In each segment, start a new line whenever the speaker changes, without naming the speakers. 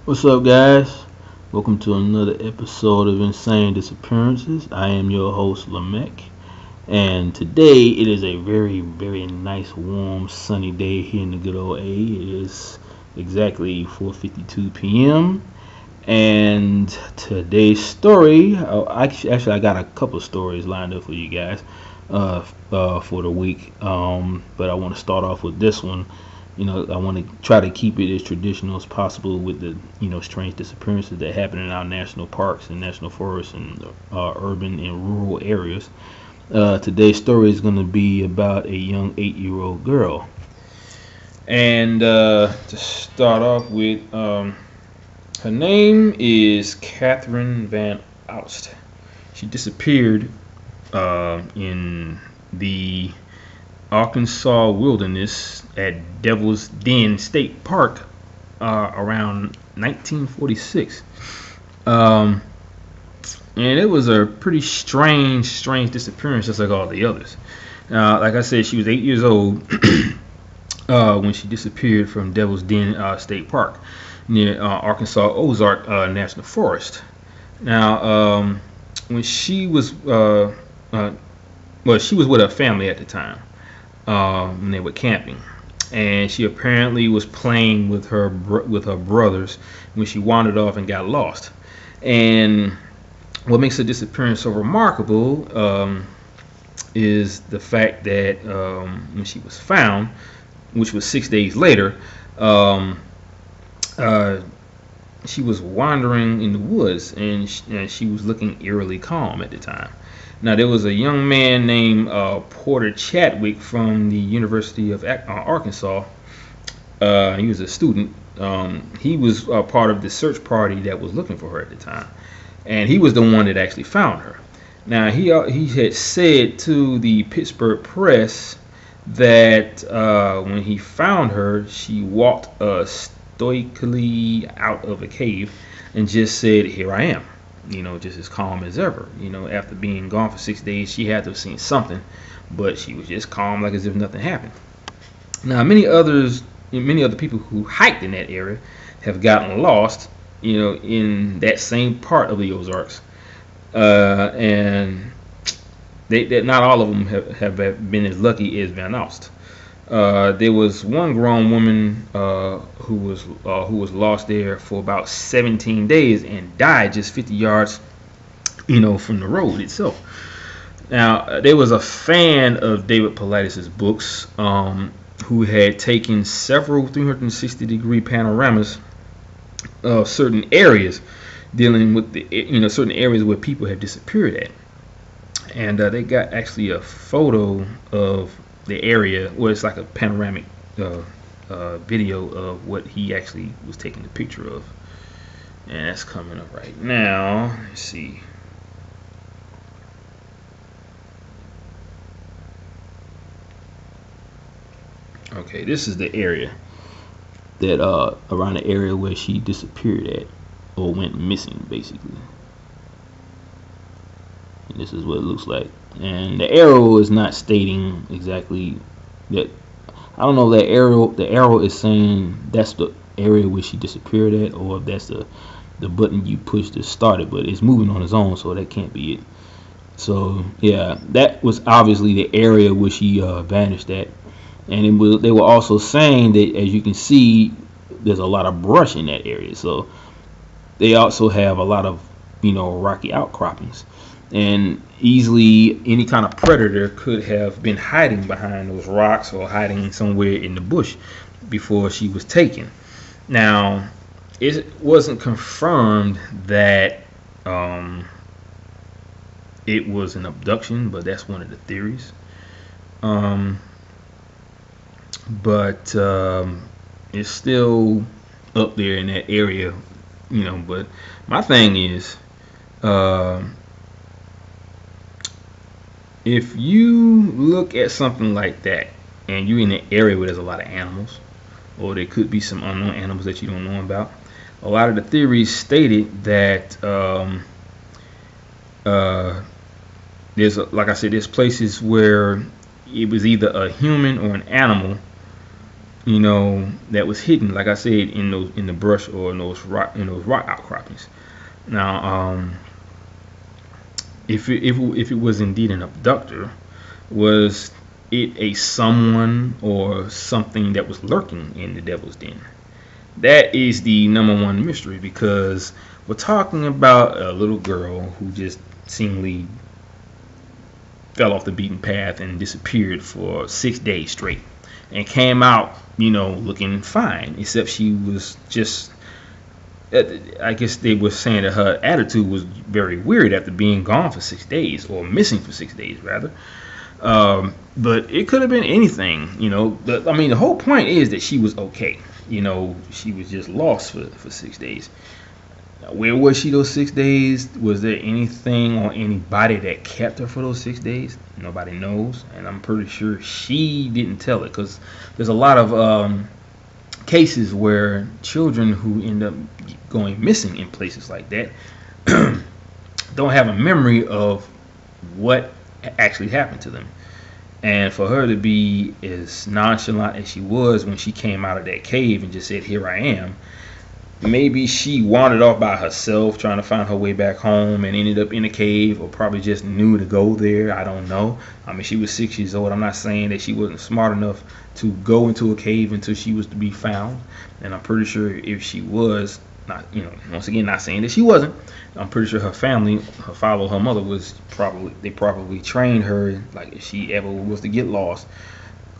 What's up, guys? Welcome to another episode of Insane Disappearances. I am your host, Lamech, and today it is a very, very nice, warm, sunny day here in the good old A. It is exactly 4:52 p.m. And today's story, I got a couple of stories lined up for you guys for the week, but I want to start off with this one. I want to try to keep it as traditional as possible with the, strange disappearances that happen in our national parks and national forests and urban and rural areas. Today's story is going to be about a young 8-year-old girl. And to start off with, her name is Katherine Van Alst. She disappeared in the Arkansas wilderness at Devil's Den State Park around 1946. And it was a pretty strange disappearance, just like all the others. Like I said, she was 8 years old when she disappeared from Devil's Den State Park near Arkansas Ozark National Forest. Now, when she was she was with her family at the time. When they were camping, and she apparently was playing with her brothers when she wandered off and got lost. And what makes her disappearance so remarkable is the fact that when she was found, which was 6 days later, she was wandering in the woods, and she was looking eerily calm at the time. Now, there was a young man named Porter Chadwick from the University of Arkansas. He was a student. He was part of the search party that was looking for her at the time, and he was the one that actually found her. Now, he had said to the Pittsburgh Press that when he found her, she walked stoically out of a cave and just said, "Here I am." Just as calm as ever. After being gone for 6 days, she had to have seen something, but she was just calm, like as if nothing happened. Now, many other people who hiked in that area have gotten lost, in that same part of the Ozarks, and they not all of them have been as lucky as Van Alst. There was one grown woman who was lost there for about 17 days and died just 50 yards, from the road itself. Now, there was a fan of David Paulides' books who had taken several 360-degree panoramas of certain areas dealing with certain areas where people have disappeared at, and they got actually a photo of the area where it's like a panoramic video of what he actually was taking the picture of, and that's coming up right now. Let's see. Okay, this is the area that around the area where she disappeared at, or went missing, basically. And this is what it looks like. And the arrow is not stating exactly that. I don't know if the arrow is saying that's the area where she disappeared at, or if that's the button you push to start it, but it's moving on its own, so that can't be it. So yeah, that was obviously the area where she vanished at. And they were also saying that, as you can see, there's a lot of brush in that area, so they also have a lot of rocky outcroppings. And easily any kind of predator could have been hiding behind those rocks or hiding somewhere in the bush before she was taken. Now, it wasn't confirmed that it was an abduction, but that's one of the theories. But it's still up there in that area, but my thing is, if you look at something like that and you're in an area where there's a lot of animals, or there could be some unknown animals that you don't know about, a lot of the theories stated that like I said, there's places where it was either a human or an animal, that was hidden, like I said, in the brush or in those rock outcroppings. Now, if it was indeed an abductor, was it a someone or something that was lurking in the devil's den? That is the number one mystery, because we're talking about a little girl who just seemingly fell off the beaten path and disappeared for 6 days straight, and came out, looking fine, except she was just, I guess they were saying that her attitude was very weird after being gone for 6 days, or missing for 6 days rather. But it could have been anything, But I mean, the whole point is that she was okay. She was just lost for 6 days. Where was she those 6 days? Was there anything or anybody that kept her for those 6 days? Nobody knows, and I'm pretty sure she didn't tell it, because there's a lot of cases where children who end up going missing in places like that don't have a memory of what actually happened to them. And for her to be as nonchalant as she was when she came out of that cave and just said, "Here I am," maybe she wandered off by herself trying to find her way back home and ended up in a cave, or probably just knew to go there. I don't know. I mean, she was 6 years old. I'm not saying that she wasn't smart enough to go into a cave until she was to be found. And I'm pretty sure if she was, not, once again, not saying that she wasn't, I'm pretty sure her family, her father, her mother they probably trained her, like, if she ever was to get lost,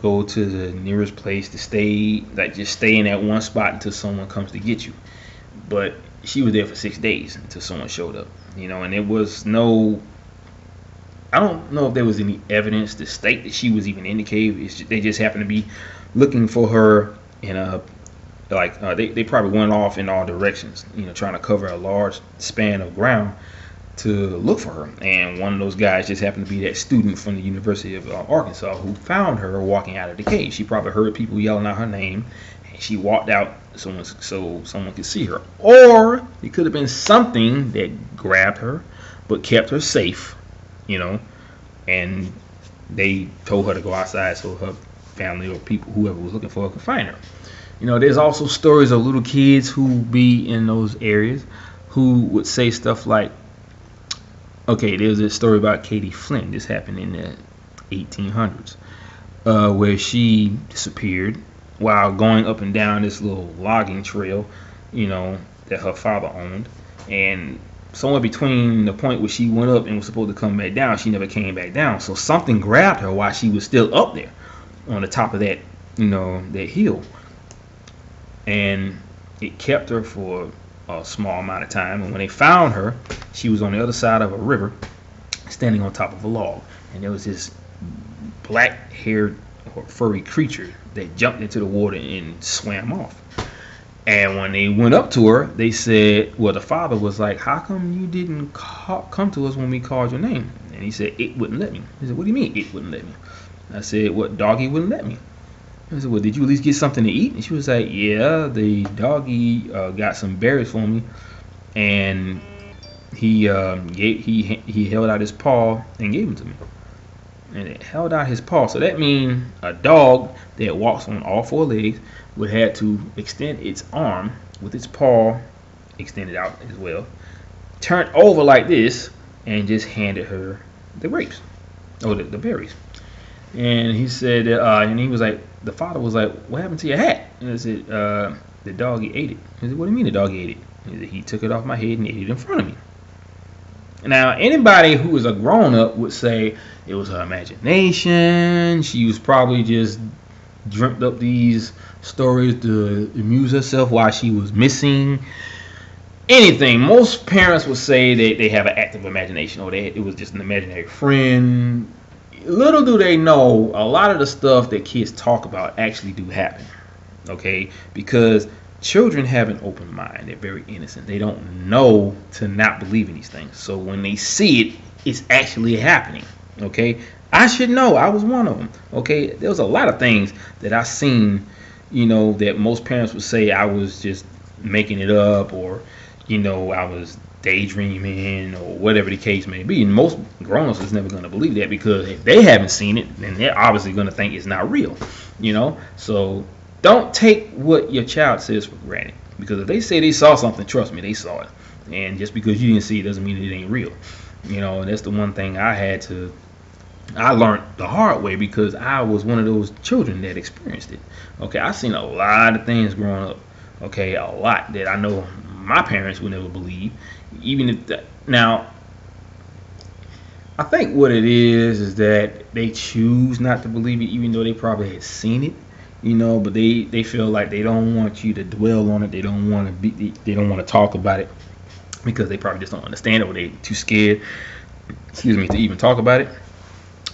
go to the nearest place to stay, like just stay in that one spot until someone comes to get you. But she was there for 6 days until someone showed up, and there was no, I don't know if there was any evidence to state that she was even in the cave. They just happened to be looking for her in a, they probably went off in all directions, trying to cover a large span of ground to look for her. And one of those guys just happened to be that student from the University of Arkansas who found her walking out of the cave. She probably heard people yelling out her name, and she walked out so someone could see her. Or it could have been something that grabbed her but kept her safe, and they told her to go outside so her family or people, whoever was looking for her, could find her. There's also stories of little kids who be in those areas who would say stuff like, okay, there's a story about Katie Flynn. This happened in the 1800s, where she disappeared while going up and down this little logging trail, that her father owned. And somewhere between the point where she went up and was supposed to come back down, she never came back down. So something grabbed her while she was still up there on the top of that, that hill. And it kept her for a small amount of time. And when they found her, she was on the other side of a river, standing on top of a log. And there was this black-haired or furry creature that jumped into the water and swam off. And when they went up to her, they said, well, the father was like, "How come you didn't come to us when we called your name?" And he said, "It wouldn't let me." He said, "What do you mean it wouldn't let me?" I said, "What, doggy wouldn't let me?" I said, "Well, did you at least get something to eat?" And she was like, "Yeah, the doggy got some berries for me, and he held out his paw and gave them to me." And it held out his paw, so that means a dog that walks on all four legs would have to extend its arm with its paw extended out as well, turned over like this, and just handed her the grapes or the berries. And he said, and he was like, the father was like, "What happened to your hat?" And I said, "The doggy ate it." He said, "What do you mean the doggy ate it?" He said, "He took it off my head and ate it in front of me." Now, anybody who is a grown-up would say it was her imagination. She was probably just dreamt up these stories to amuse herself while she was missing. Anything. Most parents would say that they have an active imagination, or it was just an imaginary friend. Little do they know, a lot of the stuff that kids talk about actually do happen. Okay? Because children have an open mind. They're very innocent. They don't know to not believe in these things. So when they see it, it's actually happening. Okay? I should know. I was one of them. Okay? There was a lot of things that I seen, that most parents would say I was just making it up, or, I was daydreaming, or whatever the case may be. And most grown-ups is never going to believe that, because if they haven't seen it, then they're obviously going to think it's not real. So don't take what your child says for granted, because if they say they saw something, trust me, they saw it. And just because you didn't see it doesn't mean it ain't real. And that's the one thing I learned the hard way, because I was one of those children that experienced it. Okay, I've seen a lot of things growing up. Okay, a lot that I know my parents would never believe. Even if now, I think what it is that they choose not to believe it, even though they probably had seen it. But they feel like they don't want you to dwell on it. They don't want to talk about it, because they probably just don't understand it, or they're too scared, to even talk about it.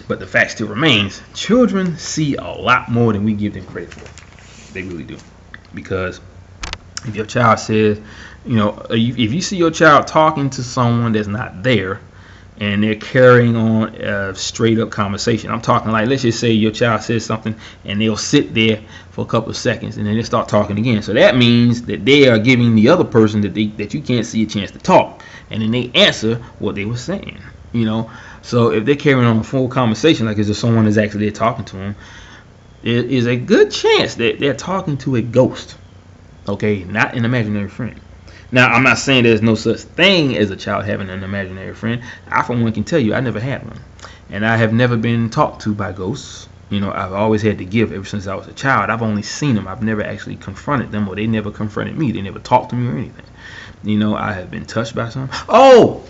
But the fact still remains, children see a lot more than we give them credit for. They really do. Because if your child says, if you see your child talking to someone that's not there, and they're carrying on a straight up conversation. I'm talking like, let's just say your child says something and they'll sit there for a couple of seconds and then they start talking again. So that means that they are giving the other person that you can't see a chance to talk, and then they answer what they were saying. So if they're carrying on a full conversation, like as if someone is actually there talking to them, there is a good chance that they're talking to a ghost. Okay, not an imaginary friend. Now, I'm not saying there's no such thing as a child having an imaginary friend. I, for one, can tell you I never had one. And I have never been talked to by ghosts. I've always had to give ever since I was a child. I've only seen them. I've never actually confronted them, or they never confronted me. They never talked to me or anything. I have been touched by some. Oh!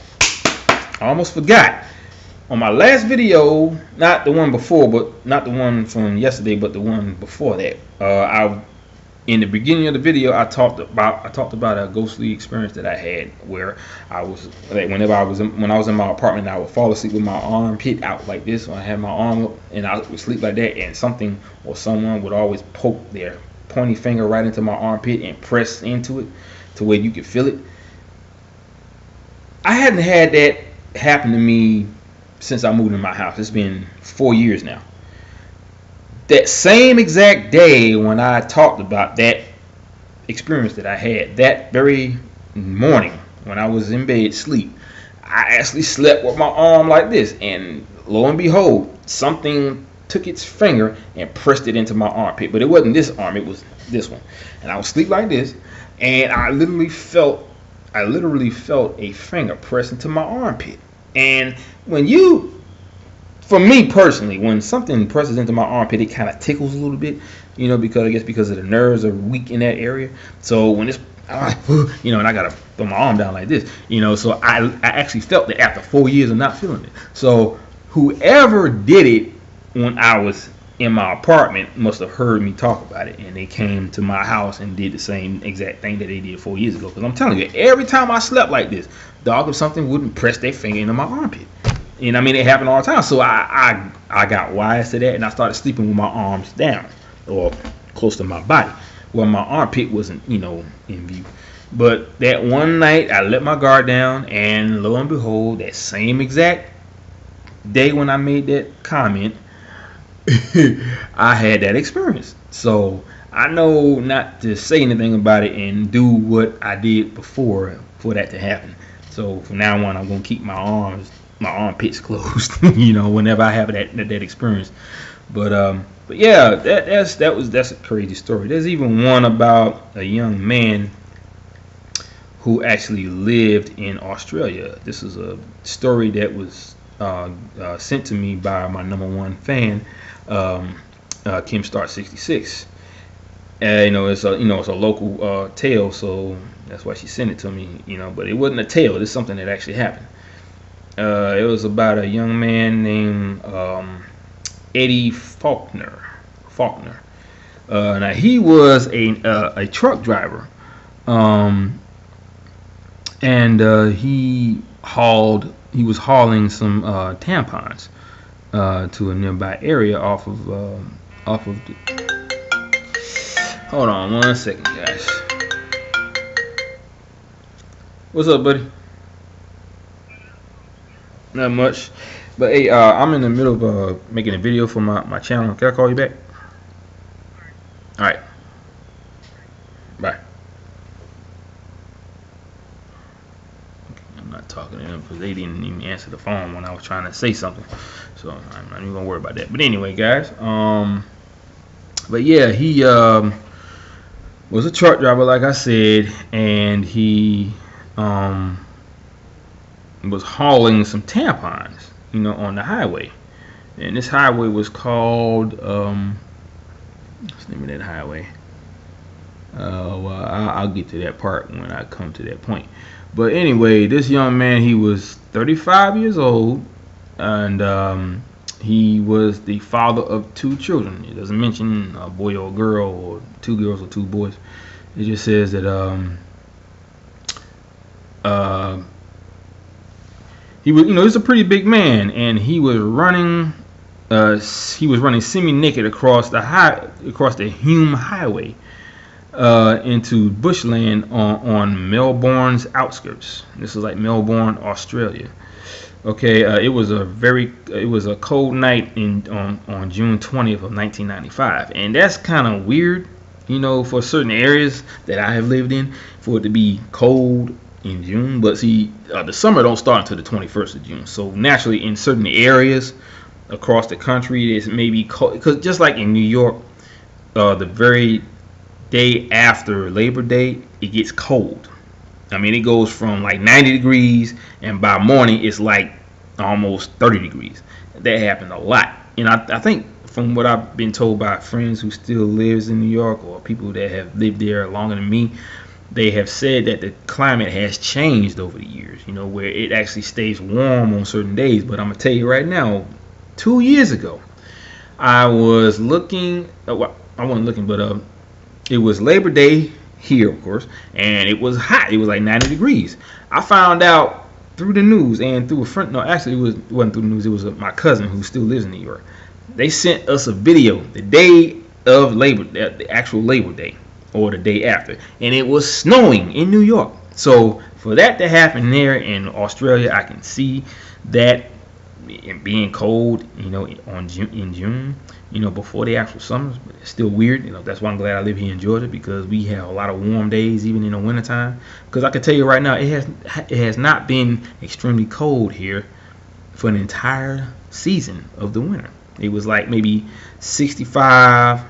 I almost forgot. On my last video, not the one before, but not the one from yesterday, but the one before that, in the beginning of the video, I talked about a ghostly experience that I had, where I was like, when I was in my apartment, I would fall asleep with my armpit out like this. When I had my arm up, and I would sleep like that, and something or someone would always poke their pointy finger right into my armpit and press into it to where you could feel it. I hadn't had that happen to me since I moved in my house. It's been 4 years now. That same exact day when I talked about that experience that I had, that very morning when I was in bed sleep, I actually slept with my arm like this, and lo and behold, something took its finger and pressed it into my armpit. But it wasn't this arm, it was this one. And I would sleep like this, and I literally felt a finger press into my armpit. And for me personally, when something presses into my armpit, it kind of tickles a little bit, because of the nerves are weak in that area. So when it's, and I gotta throw my arm down like this, so I actually felt it after 4 years of not feeling it. So whoever did it when I was in my apartment must have heard me talk about it, and they came to my house and did the same exact thing that they did 4 years ago. Because I'm telling you, every time I slept like this, dog or something wouldn't press their finger into my armpit. It happened all the time. So I got wise to that, and I started sleeping with my arms down or close to my body, where my armpit wasn't, in view. But that one night, I let my guard down, and lo and behold, that same exact day when I made that comment, I had that experience. So I know not to say anything about it and do what I did before for that to happen. So from now on, I'm gonna keep my armpits closed, whenever I have that experience. But yeah, that's a crazy story. There's even one about a young man who actually lived in Australia. This is a story that was sent to me by my #1 fan, Kim Star 66. It's a local tale, so that's why she sent it to me. But it wasn't a tale. It's something that actually happened. It was about a young man named Eddie Faulkner. Now he was a truck driver, and he was hauling some tampons to a nearby area off of hold on 1 second, guys. What's up, buddy? Not much, but hey, I'm in the middle of making a video for my channel. Can I call you back? All right, bye. I'm not talking to them because they didn't even answer the phone when I was trying to say something, so I'm not even gonna worry about that. But anyway, guys, but yeah, he was a truck driver, like I said, and he was hauling some tampons, on the highway. And this highway was called, what's the name of that highway? Well, I'll get to that part when I come to that point. But anyway, this young man, he was 35 years old, and he was the father of 2 children. It doesn't mention a boy or a girl, or 2 girls or 2 boys. It just says that he was, he's a pretty big man, and he was running semi-naked across the Hume Highway into bushland on Melbourne's outskirts. This is like Melbourne, Australia. Okay, it was a cold night on June 20th of 1995, and that's kind of weird, for certain areas that I have lived in, for it to be cold in June. But see, the summer don't start until the 21st of June, so naturally in certain areas across the country it's maybe cold, because just like in New York, the very day after Labor Day, it gets cold. I mean, it goes from like 90 degrees, and by morning it's like almost 30 degrees. That happened a lot. And I think from what I've been told by friends who still lives in New York, or people that have lived there longer than me, they have said that the climate has changed over the years, where it actually stays warm on certain days. But I'm going to tell you right now, 2 years ago, I was looking, well, I wasn't looking, but it was Labor Day here, of course, and it was hot. It was like 90 degrees. I found out through the news and through a friend. No, actually, it wasn't through the news. It was my cousin who still lives in New York. They sent us a video the day of the actual Labor Day, or the day after, and it was snowing in New York. So for that to happen there in Australia, I can see that being cold, in June, before the actual summers. But it's still weird. That's why I'm glad I live here in Georgia, because we have a lot of warm days even in the wintertime. Because I can tell you right now, it has not been extremely cold here for an entire season of the winter. It was like maybe 65,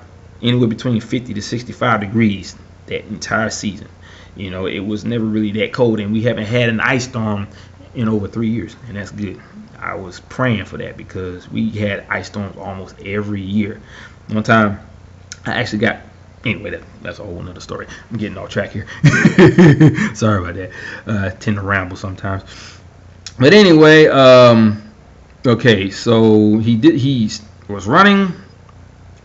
anywhere between 50 to 65 degrees that entire season. It was never really that cold, and we haven't had an ice storm in over 3 years, and that's good. I was praying for that, because we had ice storms almost every year. One time, I actually got, anyway, that's a whole nother story. I'm getting off track here. Sorry about that. I tend to ramble sometimes. But anyway, okay, so he was running,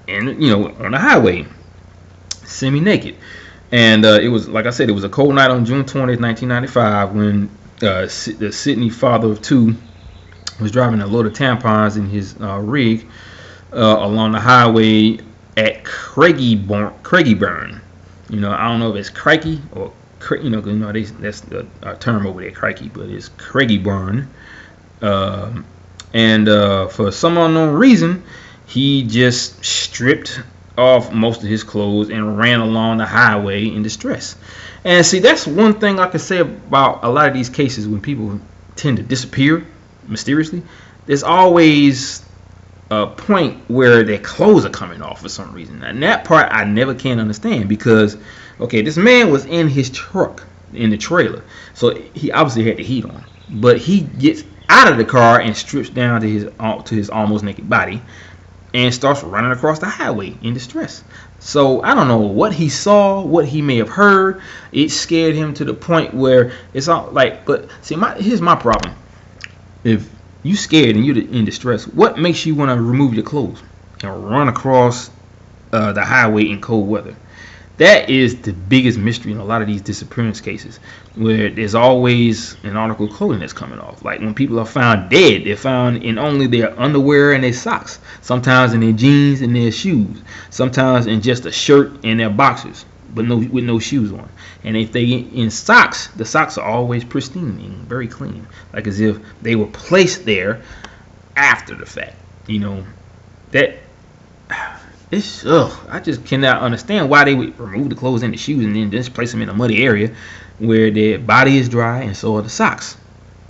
and on the highway, semi-naked, and it was, like I said, it was a cold night on June 20th, 1995, when the Sydney father of 2 was driving a load of tampons in his rig along the highway at Craigieburn. I don't know if it's Crikey or that's the term over there, Crikey, but it's Craigieburn. And for some unknown reason, he just stripped off most of his clothes and ran along the highway in distress. And see, that's one thing I could say about a lot of these cases when people tend to disappear mysteriously. There's always a point where their clothes are coming off for some reason, and that part I never can understand, because okay, this man was in his truck in the trailer, so he obviously had the heat on, but he gets out of the car and strips down to his almost naked body and starts running across the highway in distress. So I don't know what he saw, what he may have heard. It scared him to the point where it's all like, but see, here's my problem. If you scared and you're in distress, what makes you want to remove your clothes and run across the highway in cold weather? That is the biggest mystery in a lot of these disappearance cases, where there's always an article of clothing that's coming off. Like when people are found dead, they're found in only their underwear and their socks, sometimes in their jeans and their shoes, sometimes in just a shirt and their boxers, but with no shoes on. And if they in socks, the socks are always pristine and very clean, like as if they were placed there after the fact. That it's I just cannot understand why they would remove the clothes and the shoes and then just place them in a muddy area where their body is dry and so are the socks.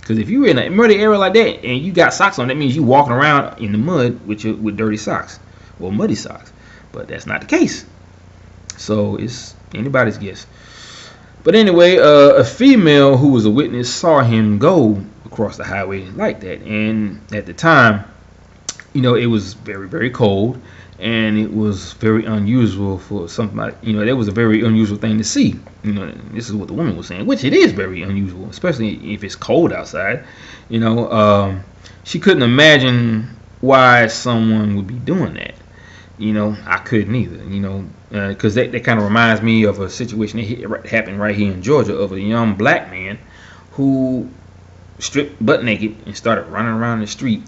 Because if you're in a muddy area like that and you got socks on, that means you walking around in the mud with dirty socks or muddy socks. But that's not the case. So it's Anybody's guess. But anyway, a female who was a witness saw him go across the highway like that. And at the time, it was very, very cold. And it was very unusual for somebody, that was a very unusual thing to see. This is what the woman was saying, which it is very unusual, especially if it's cold outside. She couldn't imagine why someone would be doing that. I couldn't either, because that kind of reminds me of a situation that happened right here in Georgia of a young black man who stripped butt naked and started running around the street.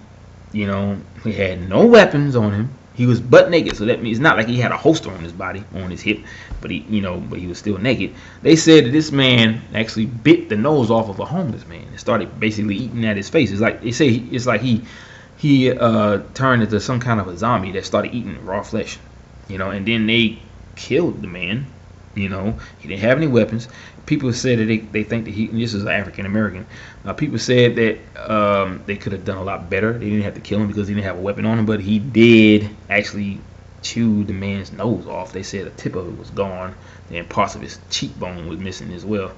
He had no weapons on him. He was butt naked, so that means it's not like he had a holster on his body, on his hip, but he was still naked. They said that this man actually bit the nose off of a homeless man and started basically eating at his face. It's like he turned into some kind of a zombie that started eating raw flesh, and then they killed the man. He didn't have any weapons. People said that they think that this is African American. People said that they could have done a lot better. They didn't have to kill him because he didn't have a weapon on him, but he did actually chew the man's nose off. They said a tip of it was gone, and parts of his cheekbone was missing as well.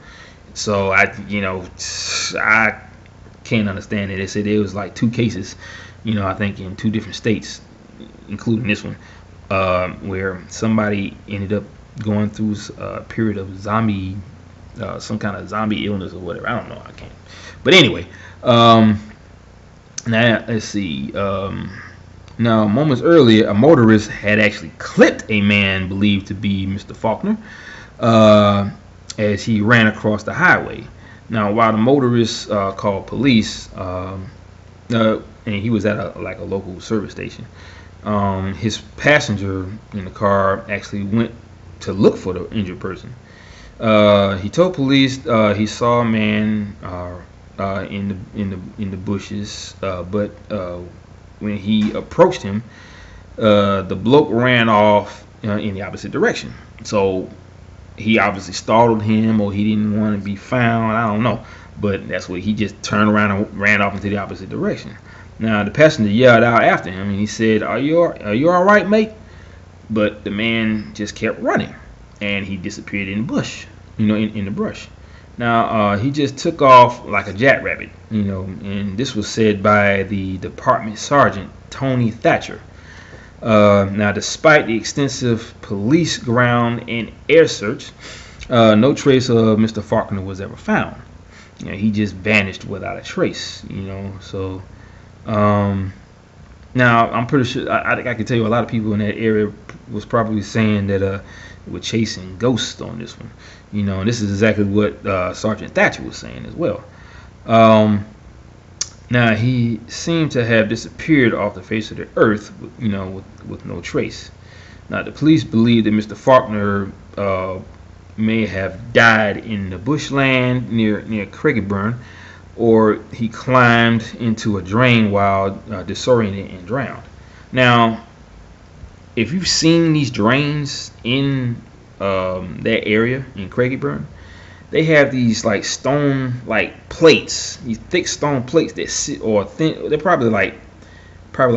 So I can't understand it. They said there was like 2 cases, I think in 2 different states, including this one, where somebody ended up going through a period of some kind of zombie illness or whatever. I don't know. I can't. But anyway, now let's see. Now, moments earlier, a motorist had actually clipped a man believed to be Mr. Faulkner as he ran across the highway. Now, while the motorist called police, and he was at a local service station, his passenger in the car actually went to look for the injured person. He told police he saw a man in the bushes, but when he approached him, the bloke ran off in the opposite direction. So he obviously startled him, or he didn't want to be found. I don't know, but that's what he just turned around and ran off into the opposite direction. Now the passenger yelled out after him, and he said, "Are you all right, mate?" But the man just kept running, and he disappeared in the bush, in the brush. Now he just took off like a jackrabbit, and this was said by the department sergeant Tony Thatcher. Now, despite the extensive police ground and air search, no trace of Mr. Faulkner was ever found. He just vanished without a trace. So now I'm pretty sure I can tell you a lot of people in that area was probably saying that we're chasing ghosts on this one. And this is exactly what Sergeant Thatcher was saying as well. Now he seemed to have disappeared off the face of the earth, with no trace. Now the police believe that Mr. Faulkner may have died in the bushland near Craigieburn, or he climbed into a drain while disoriented and drowned. Now, if you've seen these drains in that area in Craigieburn, they have these stone plates, these thick stone plates that sit, or thin. They're probably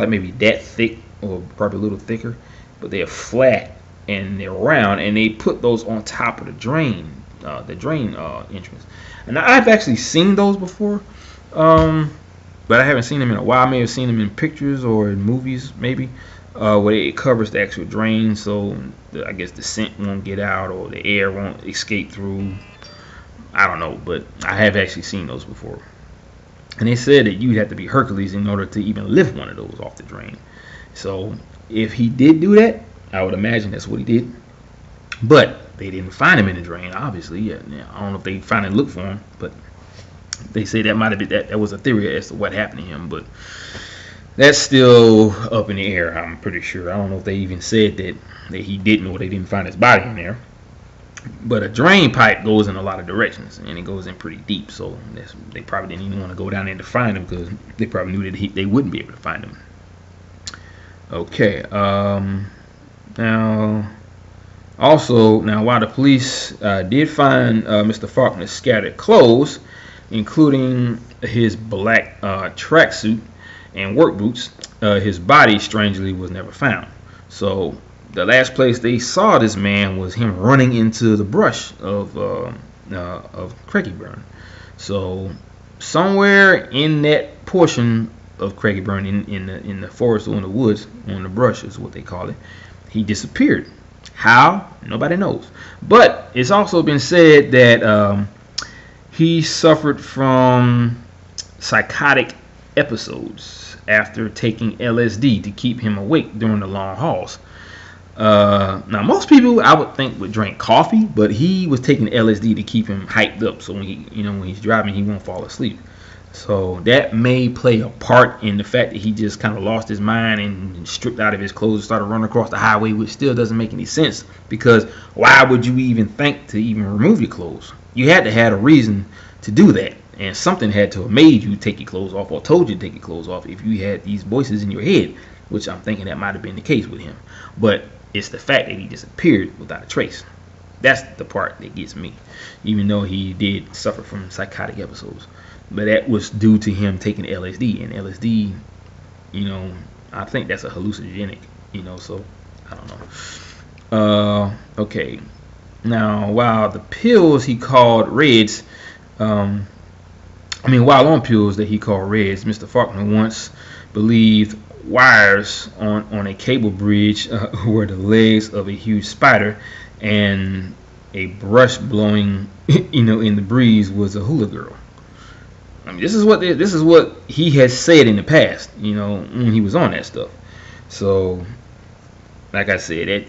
maybe that thick, or probably a little thicker, but they're flat and they're round, and they put those on top of the drain entrance. And I've actually seen those before, but I haven't seen them in a while. I may have seen them in pictures or in movies, maybe, where it covers the actual drain, so I guess the scent won't get out or the air won't escape through. I don't know, but I have actually seen those before. And they said that you'd have to be Hercules in order to even lift one of those off the drain. So if he did do that, I would imagine that's what he did. But they didn't find him in the drain, obviously. Yeah, I don't know if they finally looked for him, but they say that might have been that was a theory as to what happened to him. But that's still up in the air, I'm pretty sure. I don't know if they even said that he didn't, or they didn't find his body in there. But a drain pipe goes in a lot of directions, and it goes in pretty deep. So they probably didn't even want to go down there to find him, because they probably knew that they wouldn't be able to find him. Okay. Now, while the police did find Mr. Faulkner's scattered clothes, including his black tracksuit and work boots, his body strangely was never found. So the last place they saw this man was him running into the brush of Craigieburn. So somewhere in that portion of Craigieburn, in the forest or in the woods, or in the brush is what they call it, he disappeared. How? Nobody knows. But it's also been said that he suffered from psychotic episodes after taking LSD to keep him awake during the long hauls. Now, most people I would think would drink coffee, but he was taking LSD to keep him hyped up, so when he's driving, he won't fall asleep. So that may play a part in the fact that he just kind of lost his mind and stripped out of his clothes and started running across the highway, which still doesn't make any sense, because why would you even think to even remove your clothes? You had to have a reason to do that, and something had to have made you take your clothes off or told you to take your clothes off if you had these voices in your head, which I'm thinking that might have been the case with him. But it's the fact that he disappeared without a trace. That's the part that gets me, even though he did suffer from psychotic episodes. But that was due to him taking LSD, and LSD, I think that's a hallucinogenic, so I don't know. Okay. Now, while the pills he called reds, while on pills that he called reds, Mr. Faulkner once believed wires on a cable bridge were the legs of a huge spider, and a brush blowing in the breeze was a hula girl. This is what he has said in the past, when he was on that stuff. So, like I said,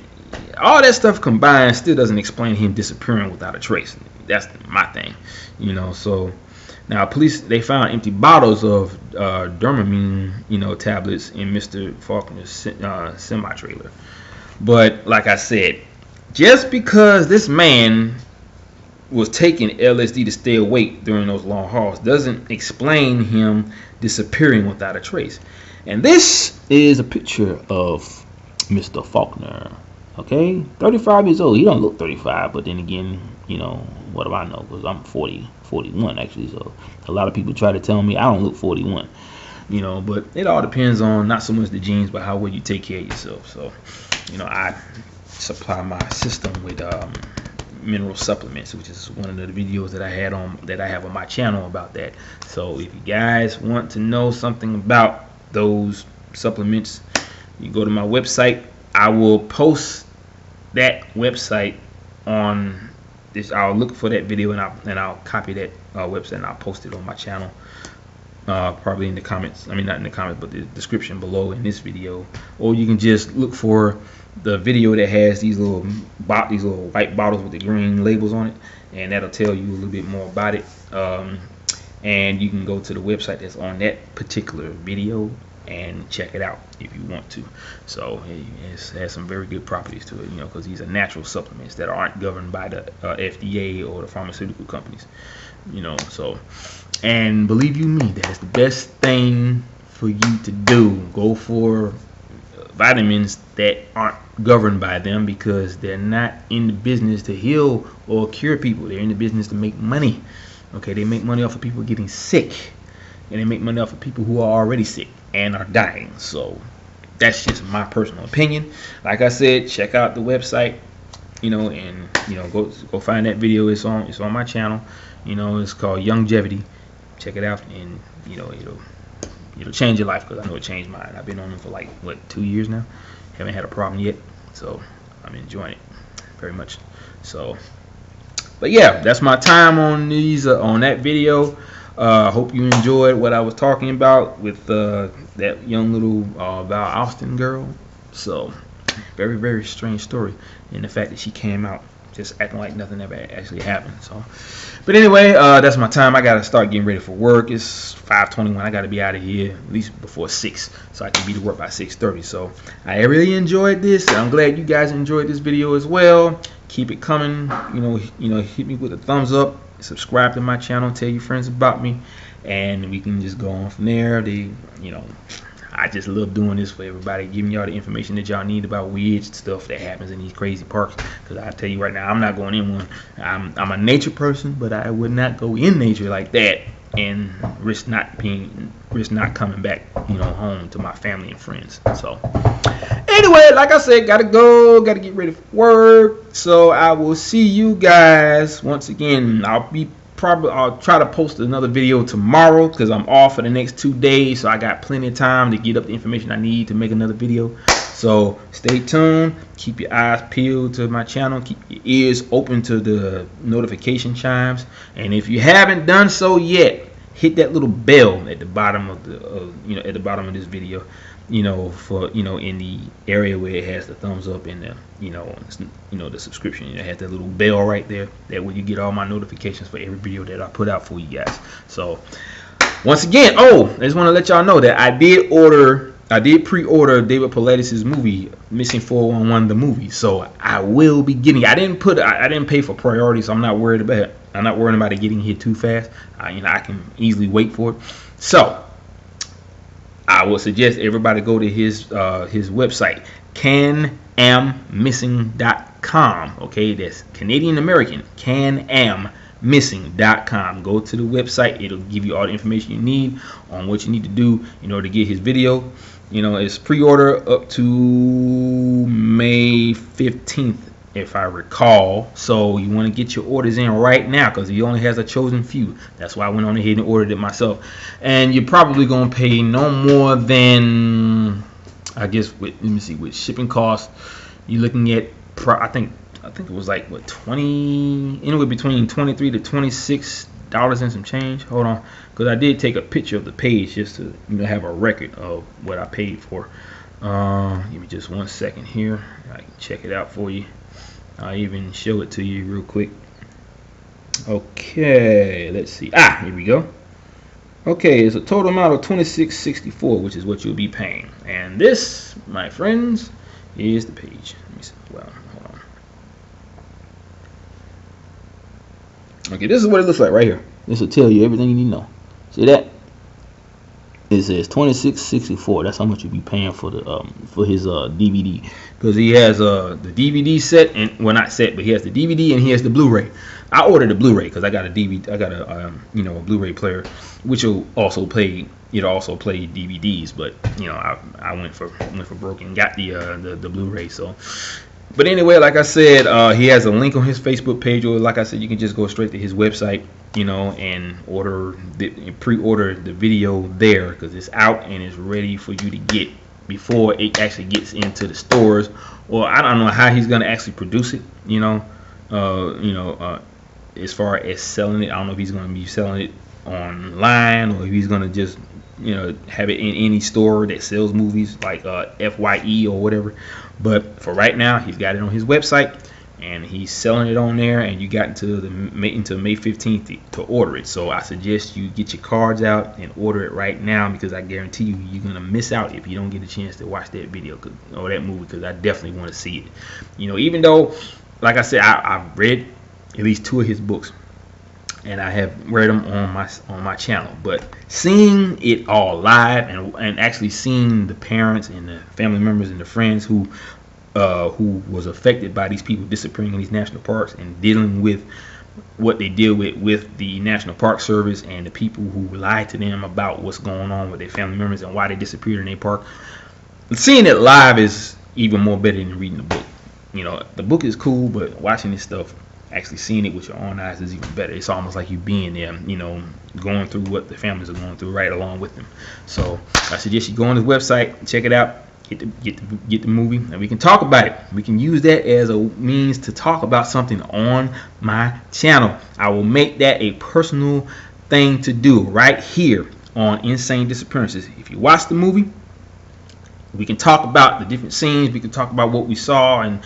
all that stuff combined still doesn't explain him disappearing without a trace. That's my thing, So now police, they found empty bottles of Dramamine, tablets in Mr. Faulkner's semi-trailer. But like I said, just because this man was taking LSD to stay awake during those long hauls doesn't explain him disappearing without a trace. And this is a picture of Mr. Faulkner. Okay, 35 years old. He don't look 35, but then again, what do I know? Because I'm 41 actually. So a lot of people try to tell me I don't look 41. But it all depends on not so much the genes, but how well you take care of yourself. So, I supply my system with mineral supplements, which is one of the videos that I have on my channel about that. So if you guys want to know something about those supplements, you go to my website. I will post that website on this. I'll look for that video and I'll copy that website and I'll post it on my channel, probably in the comments. Not in the comments, but the description below in this video. Or you can just look for the video that has these little white bottles with the green labels on it, and that'll tell you a little bit more about it. And you can go to the website that's on that particular video and check it out if you want to. So it has some very good properties to it, because these are natural supplements that aren't governed by the FDA or the pharmaceutical companies, So, and believe you me, that's the best thing for you to do. Go for vitamins that aren't governed by them, because they're not in the business to heal or cure people. They're in the business to make money. Okay, they make money off of people getting sick, and they make money off of people who are already sick and are dying. So that's just my personal opinion. Like I said, check out the website, and go find that video. It's on my channel. It's called Longevity. Check it out, and it'll change your life, because I know it changed mine. I've been on them for 2 years now. Haven't had a problem yet, so I'm enjoying it very much. So, but yeah, that's my time on that video. Hope you enjoyed what I was talking about with that young little Val Austin girl. So, very, very strange story, and the fact that she came out just acting like nothing ever actually happened. So, but anyway, that's my time. I gotta start getting ready for work. It's 5:21. I gotta be out of here at least before 6, so I can be to work by 6:30. So I really enjoyed this. I'm glad you guys enjoyed this video as well. Keep it coming. Hit me with a thumbs up. Subscribe to my channel. Tell your friends about me, and we can just go on from there. I just love doing this for everybody, giving y'all the information that y'all need about weird stuff that happens in these crazy parks. Because I tell you right now, I'm not going in one. I'm a nature person, but I would not go in nature like that and risk not coming back, home to my family and friends. So anyway, like I said, gotta get ready for work. So I will see you guys once again. I'll try to post another video tomorrow because I'm off for the next 2 days, so I got plenty of time to get up the information I need to make another video. So stay tuned, keep your eyes peeled to my channel, keep your ears open to the notification chimes, and if you haven't done so yet, hit that little bell at the bottom of at the bottom of this video, for in the area where it has the thumbs up and the the subscription. It has that little bell right there. That way you get all my notifications for every video that I put out for you guys. So once again, I just want to let y'all know that I did pre-order David Paulides' movie Missing 411, the movie. So I will be getting. I didn't pay for priority, so I'm not worried about it. I'm not worried about it getting here too fast. I can easily wait for it. So I would suggest everybody go to his website, canammissing.com. Okay, that's Canadian American, canammissing.com. Go to the website. It'll give you all the information you need on what you need to do in order to get his video. It's pre-order up to May 15th, if I recall. So you want to get your orders in right now because he only has a chosen few. That's why I went on ahead and ordered it myself. And you're probably going to pay no more than, I guess, with shipping costs, you're looking at, I think it was like, what, anywhere between $23 to $26 and some change. Hold on, because I did take a picture of the page just to have a record of what I paid for. Give me just 1 second here. I can check it out for you. I'll even show it to you real quick. Okay, let's see. Here we go. Okay, it's a total amount of $26.64, which is what you'll be paying. And this, my friends, is the page. Let me see. Well, hold on. Okay, this is what it looks like right here. This will tell you everything you need to know. See that? It says $26.64. That's how much you'll be paying for the for his DVD, because he has the DVD set, and well, not set, but he has the DVD and he has the Blu-ray. I ordered the Blu-ray because I got a DVD. I got a a Blu-ray player, which will also play. It'll also play DVDs, but I went for broke and got the Blu-ray. So. But anyway, like I said, he has a link on his Facebook page, or like I said, you can just go straight to his website, and pre-order the video there, because it's out and it's ready for you to get before it actually gets into the stores. Or I don't know how he's gonna actually produce it, as far as selling it. I don't know if he's gonna be selling it online, or if he's gonna just have it in any store that sells movies, like FYE or whatever. But for right now, he's got it on his website and he's selling it on there, and you got until May 15th to order it. So I suggest you get your cards out and order it right now, because I guarantee you're gonna miss out if you don't get a chance to watch that video or that movie, because I definitely want to see it. Even though, like I said, I've read at least 2 of his books, and I have read them on my channel, but seeing it all live and actually seeing the parents and the family members and the friends who was affected by these people disappearing in these national parks, and dealing with what they deal with the National Park Service and the people who lied to them about what's going on with their family members and why they disappeared in their park. Seeing it live is even more better than reading the book. The book is cool, but watching this stuff, actually seeing it with your own eyes, is even better. It's almost like you being there, going through what the families are going through right along with them. So I suggest you go on his website, check it out, get the movie, and we can talk about it. We can use that as a means to talk about something on my channel. I will make that a personal thing to do right here on Insane Disappearances. If you watch the movie, we can talk about the different scenes. We can talk about what we saw and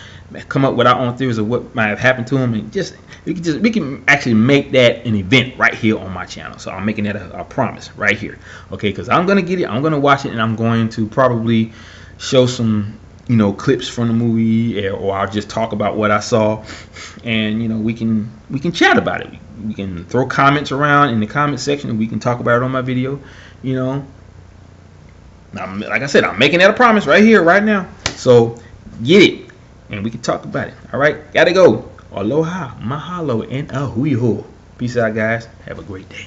come up with our own theories of what might have happened to him, and we can actually make that an event right here on my channel. So I'm making that a promise right here, okay? Because I'm gonna get it, I'm gonna watch it, and I'm going to probably show some clips from the movie, or I'll just talk about what I saw, and we can chat about it. We can throw comments around in the comment section, and we can talk about it on my video. Like I said, I'm making that a promise right here, right now. So get it, and we can talk about it. All right, gotta go. Aloha, mahalo, and ahui ho. Peace out, guys. Have a great day.